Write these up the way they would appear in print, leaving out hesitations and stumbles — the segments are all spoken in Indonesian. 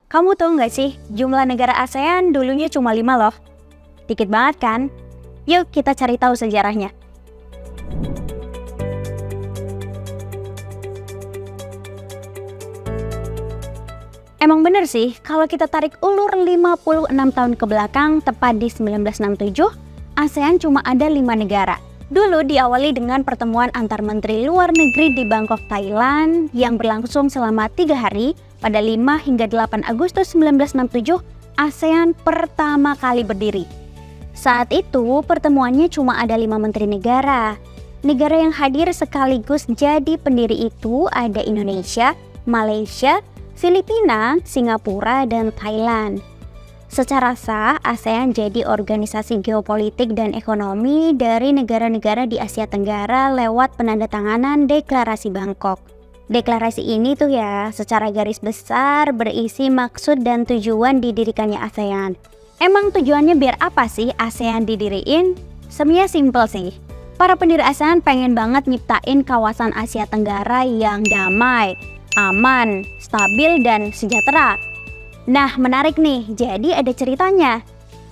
Kamu tahu nggak sih, jumlah negara ASEAN dulunya cuma 5 loh. Dikit banget kan? Yuk kita cari tahu sejarahnya. Emang bener sih, kalau kita tarik ulur 56 tahun ke belakang, tepat di 1967, ASEAN cuma ada 5 negara. Dulu diawali dengan pertemuan antar menteri luar negeri di Bangkok, Thailand yang berlangsung selama 3 hari pada 5 hingga 8 Agustus 1967, ASEAN pertama kali berdiri. Saat itu pertemuannya cuma ada 5 menteri negara. Negara yang hadir sekaligus jadi pendiri itu ada Indonesia, Malaysia, Filipina, Singapura, dan Thailand. Secara sah, ASEAN jadi organisasi geopolitik dan ekonomi dari negara-negara di Asia Tenggara lewat penandatanganan Deklarasi Bangkok. Deklarasi ini tuh ya, secara garis besar berisi maksud dan tujuan didirikannya ASEAN. Emang tujuannya biar apa sih ASEAN didiriin? Sebenarnya simpel sih. Para pendiri ASEAN pengen banget nyiptain kawasan Asia Tenggara yang damai, aman, stabil, dan sejahtera. Nah, menarik nih, jadi ada ceritanya.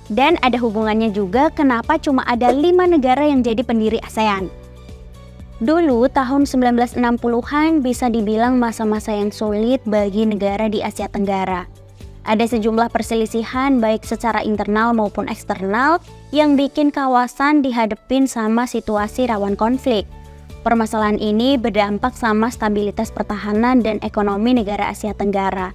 Dan ada hubungannya juga kenapa cuma ada 5 negara yang jadi pendiri ASEAN. Dulu tahun 1960-an bisa dibilang masa-masa yang sulit bagi negara di Asia Tenggara. Ada sejumlah perselisihan baik secara internal maupun eksternal yang bikin kawasan dihadapin sama situasi rawan konflik. Permasalahan ini berdampak sama stabilitas pertahanan dan ekonomi negara Asia Tenggara.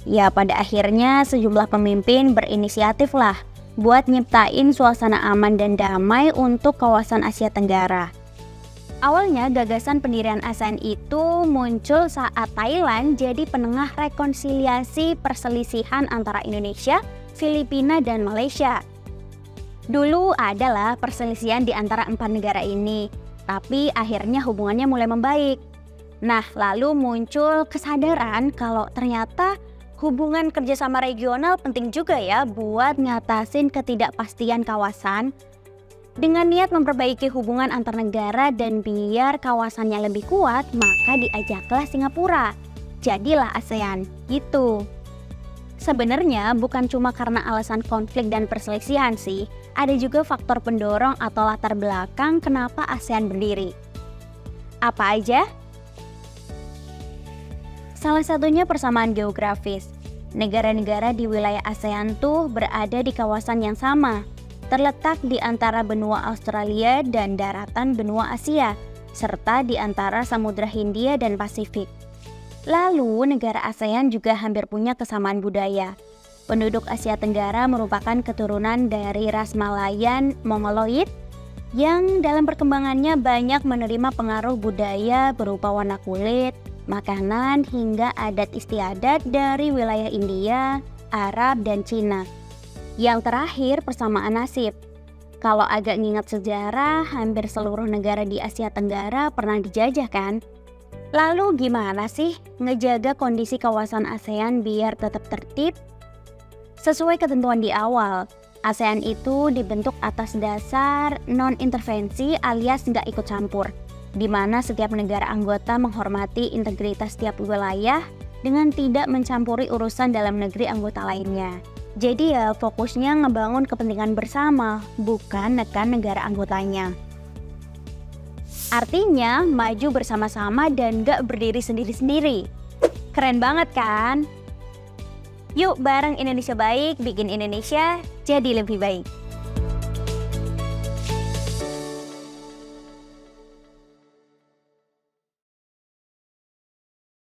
Ya, pada akhirnya sejumlah pemimpin berinisiatif lah buat nyiptain suasana aman dan damai untuk kawasan Asia Tenggara. Awalnya gagasan pendirian ASEAN itu muncul saat Thailand jadi penengah rekonsiliasi perselisihan antara Indonesia, Filipina, dan Malaysia. Dulu adalah perselisihan di antara 4 negara ini, tapi akhirnya hubungannya mulai membaik. Nah, lalu muncul kesadaran kalau ternyata hubungan kerjasama regional penting juga ya buat ngatasin ketidakpastian kawasan. Dengan niat memperbaiki hubungan antar negara dan biar kawasannya lebih kuat, maka diajaklah Singapura. Jadilah ASEAN, gitu. Sebenarnya bukan cuma karena alasan konflik dan perselisihan sih, ada juga faktor pendorong atau latar belakang kenapa ASEAN berdiri. Apa aja? Salah satunya persamaan geografis. Negara-negara di wilayah ASEAN tuh berada di kawasan yang sama, terletak di antara benua Australia dan daratan benua Asia, serta di antara Samudra Hindia dan Pasifik. Lalu, negara ASEAN juga hampir punya kesamaan budaya. Penduduk Asia Tenggara merupakan keturunan dari ras Malayan Mongoloid yang dalam perkembangannya banyak menerima pengaruh budaya berupa warna kulit, makanan, hingga adat istiadat dari wilayah India, Arab, dan Cina. Yang terakhir, persamaan nasib. Kalau agak ngingat sejarah, hampir seluruh negara di Asia Tenggara pernah dijajah kan? Lalu gimana sih ngejaga kondisi kawasan ASEAN biar tetap tertib? Sesuai ketentuan di awal, ASEAN itu dibentuk atas dasar non-intervensi alias nggak ikut campur, di mana setiap negara anggota menghormati integritas setiap wilayah dengan tidak mencampuri urusan dalam negeri anggota lainnya. Jadi ya fokusnya ngebangun kepentingan bersama, bukan nekan negara anggotanya. Artinya maju bersama-sama dan gak berdiri sendiri-sendiri. Keren banget kan? Yuk bareng Indonesia Baik, bikin Indonesia jadi lebih baik.